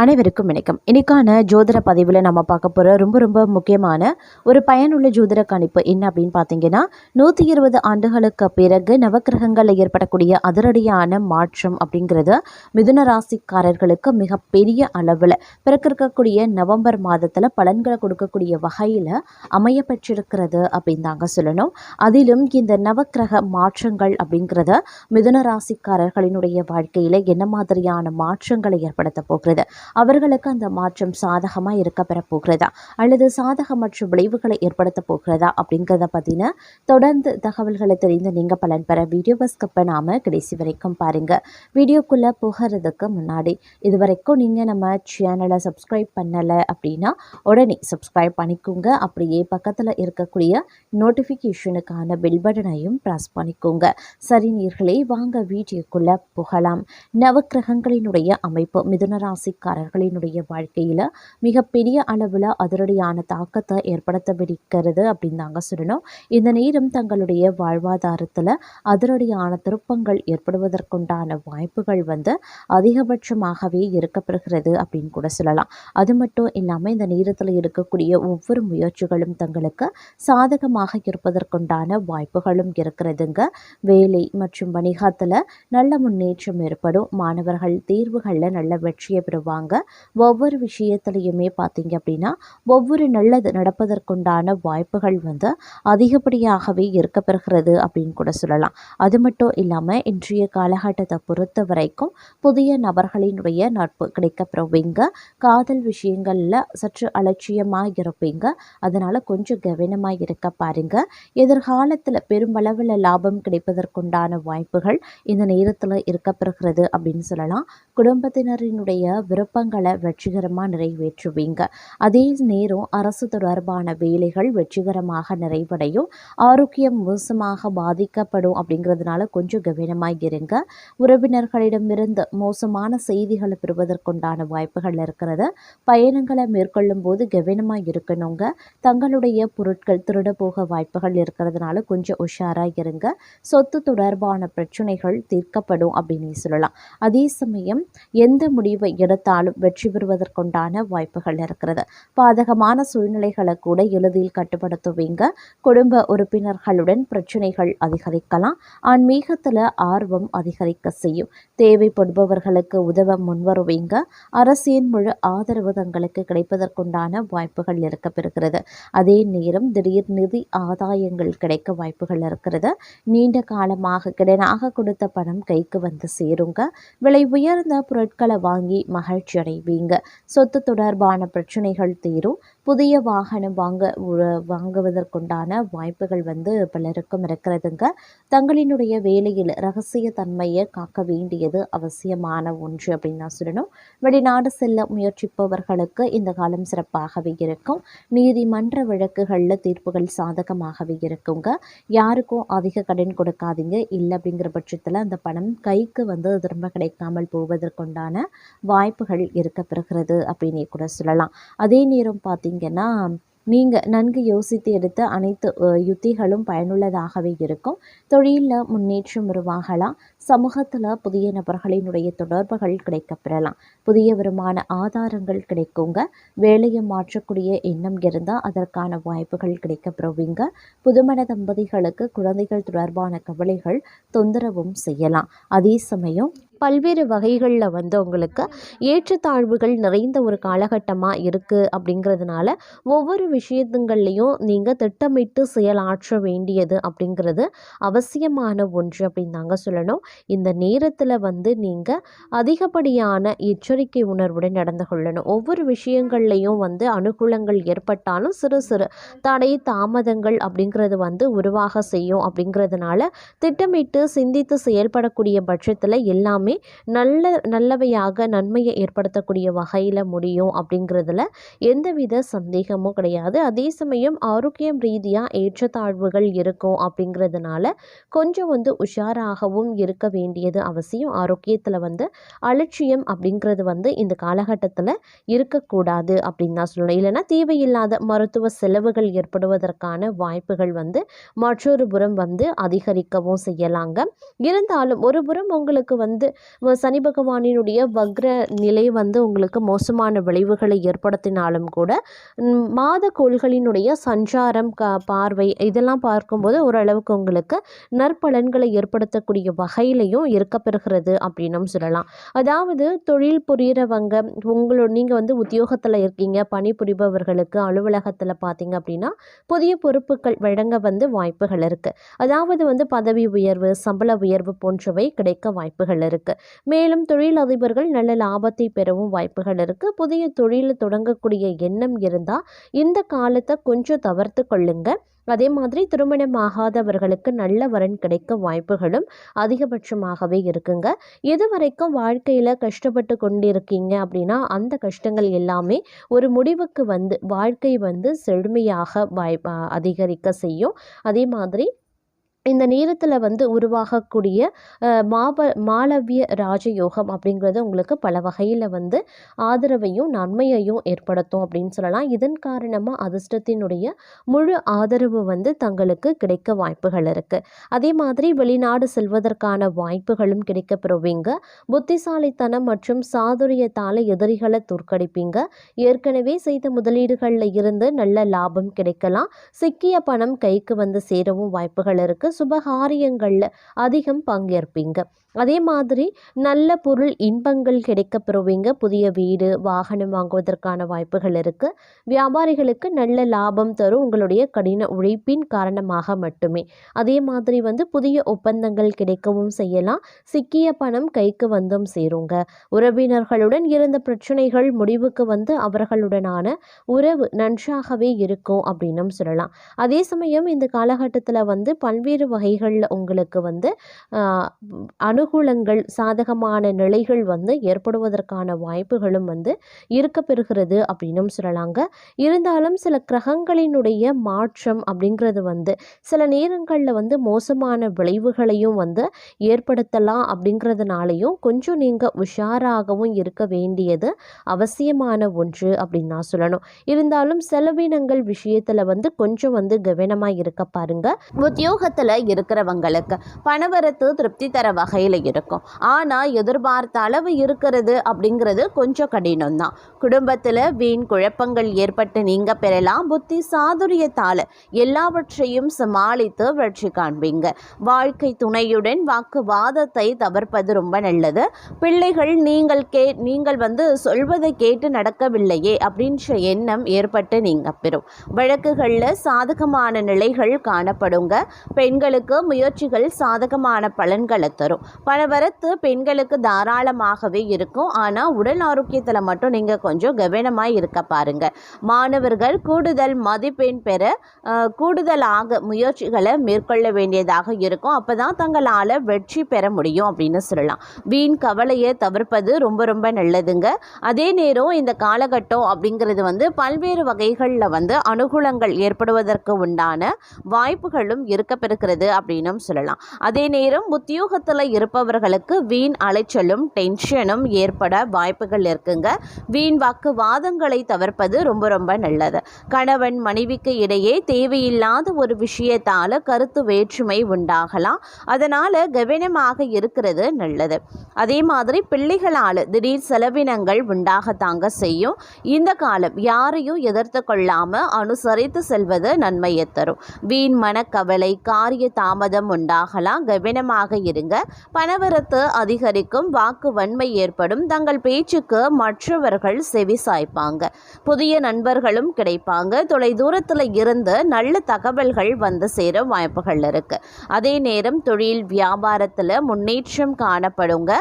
அனைவருக்கும் வணக்கம். இன்னைக்கான ஜோதிட பதிவில் நம்ம பார்க்க போகிற ரொம்ப ரொம்ப முக்கியமான ஒரு பயனுள்ள ஜோதிட கணிப்பு என்ன அப்படின்னு பார்த்தீங்கன்னா, 120 ஆண்டுகளுக்கு பிறகு நவக்கிரகங்களில் ஏற்படக்கூடிய அதிரடியான மாற்றம் அப்படிங்கிறது மிதுன ராசிக்காரர்களுக்கு மிகப்பெரிய அளவில் பிறக்கிருக்கக்கூடிய நவம்பர் மாதத்தில் பலன்களை கொடுக்கக்கூடிய வகையில் அமைய பெற்றிருக்கிறது அப்படின்னு தாங்க சொல்லணும். அதிலும் இந்த நவக்கிரக மாற்றங்கள் அப்படிங்கிறத மிதுன ராசிக்காரர்களினுடைய வாழ்க்கையில் என்ன மாதிரியான மாற்றங்களை ஏற்படுத்த போகிறது, அவர்களுக்கு அந்த மாற்றம் சாதகமாக இருக்க பெற போகிறதா அல்லது சாதகமற்ற விளைவுகளை ஏற்படுத்த போகிறதா அப்படிங்கிறத பற்றின தொடர்ந்து தகவல்களை தெரிந்து நீங்கள் பலன் பெற வீடியோவை ஸ்கிப் பண்ணாமல் கடைசி வரைக்கும் பாருங்கள். வீடியோக்குள்ளே போகிறதுக்கு முன்னாடி இது வரைக்கும் நீங்கள் நம்ம சேனலை சப்ஸ்கிரைப் பண்ணலை அப்படின்னா உடனே சப்ஸ்கிரைப் பண்ணிக்கோங்க. அப்படியே பக்கத்தில் இருக்கக்கூடிய நோட்டிஃபிகேஷனுக்கான பெல் பட்டனையும் ப்ரெஸ் பண்ணிக்கோங்க. சரி நேயர்களே, வாங்க வீடியோக்குள்ளே போகலாம். நவக்கிரகங்களினுடைய அமைப்பு மிதுன ராசிக்காரர்களினுடைய வாழ்க்கையில் மிகப்பெரிய அளவில் அதிரடியான தாக்கத்தை ஏற்படுத்தவிருக்கிறது அப்படின்னு தாங்க சொல்லணும். இந்த நேரம் தங்களுடைய வாழ்வாதாரத்தில் அதிரடியான திருப்பங்கள் ஏற்படுவதற்குண்டான வாய்ப்புகள் அதிகபட்சமாகவே இருக்கப்படுகிறது அப்படின்னு கூட சொல்லலாம். அது மட்டும் இல்லாமல் இந்த நேரத்தில் இருக்கக்கூடிய ஒவ்வொரு முயற்சிகளும் தங்களுக்கு சாதகமாக இருப்பதற்குண்டான வாய்ப்புகளும் இருக்கிறதுங்க. வேலை மற்றும் வணிகத்தில் நல்ல முன்னேற்றம் ஏற்படும். மாணவர்கள் தேர்வுகளில் நல்ல வெற்றியை பெறுவாங்க. ஒவ்வொரு விஷயத்திலையுமே பார்த்தீங்க அப்படின்னா ஒவ்வொரு நல்லது நடப்பதற்குண்டான வாய்ப்புகள் அதிகப்படியாகவே இருக்கப்பெறுகிறது அப்படின்னு கூட சொல்லலாம். அது மட்டும் இல்லாமல் இன்றைய காலகட்டத்தை பொறுத்த வரைக்கும் புதிய நபர்களினுடைய நட்பு கிடைக்கப்பெறுவீங்க. காதல் விஷயங்களில் சற்று அலட்சியமாக இருப்பீங்க. அதனால் கொஞ்சம் கவனமாக இருக்க பாருங்க. எதிர்காலத்தில் பெருமளவில் லாபம் கிடைப்பதற்குண்டான வாய்ப்புகள் இந்த நேரத்தில் இருக்கப்படுகிறது அப்படின்னு சொல்லலாம். குடும்பத்தினரினுடைய விருப்பங்களை வெற்றிகரமாக நிறைவேற்றுவீங்க. அதே நேரம் அரசு தொடர்பான வேலைகள் வெற்றிகரமாக நிறைவடையும். ஆரோக்கியம் மோசமாக பாதிக்கப்படும் அப்படிங்கிறதுனால கொஞ்சம் கவனமாக இருங்க. உறவினர்களிடமிருந்து மோசமான செய்திகளை பெறுவதற்குண்டான வாய்ப்புகள் இருக்கிறது. பயணங்களை மேற்கொள்ளும் போது கவனமாக இருக்கணுங்க. தங்களுடைய பொருட்கள் திருட போக வாய்ப்புகள் இருக்கிறதுனால கொஞ்சம் உஷாராக இருங்க. சொத்து தொடர்பான பிரச்சனைகள் தீர்க்கப்படும் அப்படின்னு சொல்லலாம். அதே சமயம் எந்த முடிவை எடுத்தாலும் வெற்றி பெறுவதற்குண்டான வாய்ப்புகள் இருக்கிறது. பாதகமான சூழ்நிலைகளை கூட எளிதில் கட்டுப்படுத்துவீங்க. குடும்ப உறுப்பினர்களுடன் பிரச்சனைகள் அதிகரிக்கலாம். ஆன்மீகத்தில் ஆர்வம் அதிகரிக்க செய்யும். தேவைப்படுபவர்களுக்கு உதவ முன்வருவீங்க. அரசின் முழு ஆதரவு தங்களுக்கு கிடைப்பதற்குண்டான வாய்ப்புகள் இருக்கப்பெறுகிறது. அதே நேரம் திடீர் நிதி ஆதாயங்கள் கிடைக்க வாய்ப்புகள் இருக்கிறது. நீண்ட காலமாக கடனாக கொடுத்த பணம் கைக்கு சேருங்க. விலை உயர்ந்த பொருட்களை வாங்கி மகிழ்ச்சி அடைவீங்க. சொத்து தொடர்பான பிரச்சனைகள் தீரும். புதிய வாகனம் வாங்குவதற்குண்டான வாய்ப்புகள் பலருக்கும் இருக்கிறதுங்க. தங்களினுடைய வேலையில் ரகசிய தன்மையை காக்க வேண்டியது அவசியமான ஒன்று அப்படின்னு நான் சொல்லணும். வெளிநாடு செல்ல முயற்சிப்பவர்களுக்கு இந்த காலம் சிறப்பாகவே இருக்கும். நீதிமன்ற வழக்குகளில் தீர்ப்புகள் சாதகமாகவே இருக்குங்க. யாருக்கும் அதிக கடன் கொடுக்காதீங்க. இல்லை அப்படிங்கிற பட்சத்தில் அந்த பணம் கைக்கு திரும்ப கிடைக்காமல் போவதற்குண்டான வாய்ப்புகள் இருக்கப்படுகிறது அப்படின்னு கூட சொல்லலாம். அதே நேரம் பார்த்தீங்கன்னா நீங்கள் நன்கு யோசித்து எடுத்த அனைத்து யுத்திகளும் பயனுள்ளதாகவே இருக்கும். தொழிலில் முன்னேற்றம் உருவாகலாம். சமூகத்தில் புதிய நபர்களினுடைய தொடர்புகள் கிடைக்கப்பெறலாம். புதிய வருமான ஆதாரங்கள் கிடைக்குங்க. வேலையை மாற்றக்கூடிய எண்ணம் இருந்தால் அதற்கான வாய்ப்புகள் கிடைக்கப்பெறுவீங்க. புதுமண தம்பதிகளுக்கு குழந்தைகள் தொடர்பான கவலைகள் தொந்தரவும் செய்யலாம். அதே சமயம் பல்வேறு வகைகளில் உங்களுக்கு ஏற்றத்தாழ்வுகள் நிறைந்த ஒரு காலகட்டமாக இருக்குது. அப்படிங்கிறதுனால ஒவ்வொரு விஷயத்துங்கள்லையும் நீங்கள் திட்டமிட்டு செயலாற்ற வேண்டியது அப்படிங்கிறது அவசியமான ஒன்று அப்படின்னு தாங்க சொல்லணும். இந்த நேரத்தில் நீங்கள் அதிகப்படியான எச்சரிக்கை உணர்வுடன் நடந்து கொள்ளணும். ஒவ்வொரு விஷயங்கள்லையும் அனுகூலங்கள் ஏற்பட்டாலும் சிறு சிறு தடை தாமதங்கள் அப்படிங்கிறது உருவாக செய்யும். அப்படிங்கிறதுனால திட்டமிட்டு சிந்தித்து செயல்படக்கூடிய பட்சத்தில் எல்லாமே நல்லவையாக நன்மையை ஏற்படுத்தக்கூடிய வகையில் முடியும் அப்படிங்கிறதுல எந்தவித சந்தேகமும் கிடையாது. அதே சமயம் ஆரோக்கியம் ரீதியாக ஏற்றத்தாழ்வுகள் இருக்கும். அப்படிங்கிறதுனால கொஞ்சம் உஷாராகவும் இருக்க வேண்டியது அவசியம். ஆரோக்கியத்தில் அலட்சியம் அப்படிங்கிறது இந்த காலகட்டத்தில் இருக்கக்கூடாது அப்படின்னு தான் சொல்லணும். இல்லைன்னா தேவையில்லாத மருத்துவ செலவுகள் ஏற்படுவதற்கான வாய்ப்புகள் மற்றொரு புறம் அதிகரிக்கவும் செய்யலாங்க. இருந்தாலும் ஒரு புறம் உங்களுக்கு சனி பகவானினுடைய வக்ர நிலை வந்து உங்களுக்கு மோசமான விளைவுகளை ஏற்படுத்தினாலும் கூட மாத கோள்களினுடைய சஞ்சாரம் பார்வை இதெல்லாம் பார்க்கும்போது ஓரளவுக்கு உங்களுக்கு நற்பலன்களை ஏற்படுத்தக்கூடிய வகையிலையும் இருக்கப்பெறுகிறது அப்படின்னும் சொல்லலாம். அதாவது தொழில் புரிகிறவங்க நீங்கள் வந்து உத்தியோகத்தில் இருக்கீங்க, பணிபுரிபவர்களுக்கு அலுவலகத்தில் பார்த்தீங்க அப்படின்னா புதிய பொறுப்புகள் வழங்க வந்து வாய்ப்புகள் இருக்குது. அதாவது வந்து பதவி உயர்வு, சம்பள உயர்வு போன்றவை கிடைக்க வாய்ப்புகள் இருக்குது. மேலும் தொழில் அதிபர்கள் நல்ல லாபத்தை பெறவும் வாய்ப்புகள் இருக்குது. புதிய தொழில் தொடங்கக்கூடிய எண்ணம் இருந்தால் இந்த காலத்தை கொஞ்சம் தவிர்த்து கொள்ளுங்க. அதே மாதிரி திருமணமாகாதவர்களுக்கு நல்ல வரன் கிடைக்க வாய்ப்புகளும் அதிகபட்சமாகவே இருக்குங்க. எது வரைக்கும் வாழ்க்கையில் கஷ்டப்பட்டு கொண்டிருக்கீங்க அப்படின்னா அந்த கஷ்டங்கள் எல்லாமே ஒரு முடிவுக்கு வந்து வாழ்க்கை வந்து செழுமையாக அதிகரிக்க செய்யும். அதே மாதிரி இந்த நேரத்தில் வந்து உருவாகக்கூடிய மாளவிய ராஜயோகம் அப்படிங்கிறது உங்களுக்கு பல வகையில் வந்து ஆதரவையும் நன்மையையும் ஏற்படுத்தும் அப்படின்னு சொல்லலாம். இதன் காரணமாக அதிர்ஷ்டத்தினுடைய முழு ஆதரவு வந்து தங்களுக்கு கிடைக்க வாய்ப்புகள் இருக்குது. அதே மாதிரி வெளிநாடு செல்வதற்கான வாய்ப்புகளும் கிடைக்கப்பெறுவீங்க. புத்திசாலித்தனம் மற்றும் சாதுரியத்தால் எதிரிகளை தோற்கடிப்பீங்க. ஏற்கனவே செய்த முதலீடுகளில் இருந்து நல்ல லாபம் கிடைக்கலாம். சிக்கிய பணம் கைக்கு வந்து சேரவும் வாய்ப்புகள் இருக்குது. சுபகாரியங்களில் அதிகம் பங்கேற்பீங்க. அதே மாதிரி நல்ல பொருள் இன்பங்கள் கிடைக்கப்பெறுவீங்க. புதிய வீடு, வாகனம் வாங்குவதற்கான வாய்ப்புகள் இருக்குது. வியாபாரிகளுக்கு நல்ல லாபம் தரும் உங்களுடைய கடின உழைப்பின் காரணமாக மட்டுமே. அதே மாதிரி வந்து புதிய ஒப்பந்தங்கள் கிடைக்கவும் செய்யலாம். சிக்கிய பணம் கைக்கு வந்தும் சேருங்க. உறவினர்களுடன் இருந்த பிரச்சனைகள் முடிவுக்கு வந்து அவர்களுடனான உறவு நன்றாகவே இருக்கும் அப்படின்னும் சொல்லலாம். அதே சமயம் இந்த காலகட்டத்தில் வந்து பல்வேறு வகைகளில் உங்களுக்கு வந்து அனுகூலங்கள், சாதகமான நிலைகள் வந்து ஏற்படுவதற்கான வாய்ப்புகளும் வந்து இருக்கப்பெறுகிறது அப்படின்னும் சொல்லலாங்க. இருந்தாலும் சில கிரகங்களினுடைய மாற்றம் அப்படிங்கிறது வந்து சில நேரங்களில் வந்து மோசமான விளைவுகளையும் வந்து ஏற்படுத்தலாம். அப்படிங்கிறதுனாலையும் கொஞ்சம் நீங்கள் உஷாராகவும் இருக்க வேண்டியது அவசியமான ஒன்று அப்படின்னு நான் சொல்லணும். இருந்தாலும் செலவினங்கள் விஷயத்தில் வந்து கொஞ்சம் வந்து கவனமாக இருக்க பாருங்க. உத்தியோகத்தில் இருக்கிறவங்களுக்கு பணவரத்து திருப்தி தர வகையில் இருக்கும். ஆனால் எதிர்பார்த்த அளவு இருக்கிறது அப்படிங்கிறது கொஞ்சம் கடினம் தான். குடும்பத்தில் வீண் குழப்பங்கள் ஏற்பட்டு நீங்க பெறலாம். புத்தி சாதுரியத்தால் எல்லாவற்றையும் சமாளித்து வெற்றி காண்பீங்க. வாழ்க்கை துணையுடன் வாக்குவாதத்தை தவிர்ப்பது ரொம்ப நல்லது. பிள்ளைகள் நீங்கள் வந்து சொல்வதை கேட்டு நடக்கவில்லையே அப்படின்ற எண்ணம் ஏற்பட்டு நீங்க பெறும். வழக்குகளில் சாதகமான நிலைகள் காணப்படுங்க. பெண்களுக்கு முயற்சிகள் சாதகமான பலன்களை தரும். பணவரத்து பெண்களுக்கு தாராளமாகவே இருக்கும். ஆனால் உடல் ஆரோக்கியத்தில் மட்டும் நீங்கள் கொஞ்சம் கவனமாக இருக்க பாருங்க. மாணவர்கள் கூடுதல் மதிப்பெண் பெற கூடுதலாக முயற்சிகளை மேற்கொள்ள வேண்டியதாக இருக்கும். அப்போ தான் தங்களால் வெற்றி பெற முடியும் அப்படின்னு சொல்லலாம். வீண் கவலையை தவிர்ப்பது ரொம்ப ரொம்ப நல்லதுங்க. அதே நேரம் இந்த காலகட்டம் அப்படிங்கிறது வந்து பல்வேறு வகைகளில் வந்து அனுகூலங்கள் ஏற்படுவதற்கு உண்டான வாய்ப்புகளும் இருக்கப்பெறுகிறது அப்படின்னும் சொல்லலாம். அதே நேரம் உத்தியோகத்தில் இருப்பவர்களுக்கு வீண் அலைச்சலும் டென்ஷனும் ஏற்பட வாய்ப்புகள் இருக்குங்க. வீண் வாக்குவாதங்களை தவிர்ப்பது ரொம்ப ரொம்ப நல்லது. கணவன் மனைவிக்கு இடையே தேவையில்லாத ஒரு விஷயத்தால் கருத்து வேற்றுமை உண்டாகலாம். அதனால் கவனமாக இருக்கிறது நல்லது. அதே மாதிரி பிள்ளைகளால் திடீர் செலவினங்கள் உண்டாகத்தாங்க செய்யும். இந்த காலம் யாரையும் எதிர்த்து கொள்ளாமல் அனுசரித்து செல்வது நன்மையை தரும். வீண் மனக்கவலை, காரிய தாமதம் உண்டாகலாம். கவனமாக இருங்க. பணவரத்து அதிகரிக்கும். வாக்கு வன்மை ஏற்படும். தங்கள் பேச்சுக்கு மற்றவர்கள் செவி சாய்ப்பாங்க. புதிய நண்பர்களும் கிடைப்பாங்க. தொலை தூரத்தில் இருந்து நல்ல தகவல்கள் வந்து சேர வாய்ப்புகள் இருக்கு. அதே நேரம் தொழில் வியாபாரத்தில் முன்னேற்றம் காணப்படுங்க.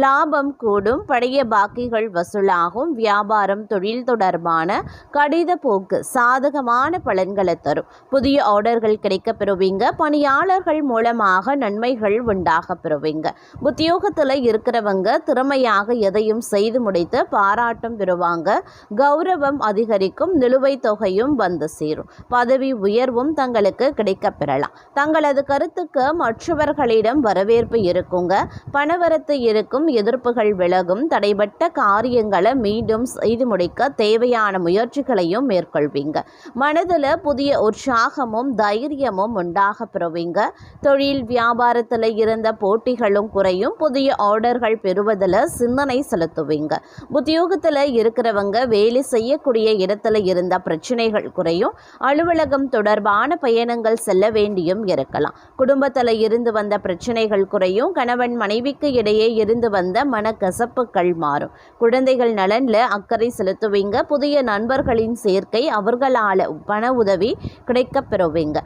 லாபம் கூடும். பழைய பாக்கிகள் வசூலாகும். வியாபாரம் தொழில் தொடர்பான கடித போக்கு சாதகமான பலன்களை தரும். புதிய ஆர்டர்கள் கிடைக்க பெறுவீங்க. பணியாளர்கள் மூலமாக நன்மைகள் உண்டாக பெறுவீங்க. உத்தியோகத்தில் இருக்கிறவங்க திறமையாக எதையும் செய்து முடித்து பாராட்டம் பெறுவாங்க. கௌரவம் அதிகரிக்கும். நிலுவைத் தொகையும் வந்து சேரும். பதவி உயர்வும் தங்களுக்கு கிடைக்க பெறலாம். தங்களது கருத்துக்கு மற்றவர்களிடம் வரவேற்பு இருக்குங்க. பணவரத்து இருக்கும். எதிர்ப்புகள் விலகும். தடைபட்ட காரியங்களை மீண்டும் செய்து முடிக்க தேவையான முயற்சிகளையும் மேற்கொள்வீங்க. மனதில் புதிய உற்சாகமும் தைரியமும் உண்டாக பெறுவீங்க. தொழில் வியாபாரத்தில் இருந்த போட்டிகளும் பிரச்சனைகளும் குறையும். புதிய ஆர்டர்கள் பெறுவதில் சிந்தனை செலுத்துவீங்க. உத்தியோகத்தில் இருக்கிறவங்க வேலை செய்யக்கூடிய இடத்துல இருந்த பிரச்சனைகள் குறையும். அலுவலகம் தொடர்பான பயணங்கள் செல்ல வேண்டியும் இருக்கலாம். குடும்பத்தில் இருந்து வந்த பிரச்சனைகள் குறையும். கணவன் மனைவிக்கு இடையே இருந்து வந்த மனக்கசப்புகள் மாறும். குழந்தைகள் நலனில் அக்கறை செலுத்துவீங்க. புதிய நண்பர்களின் சேர்க்கை, அவர்களால் பண உதவி கிடைக்கப் பெறுவீங்க.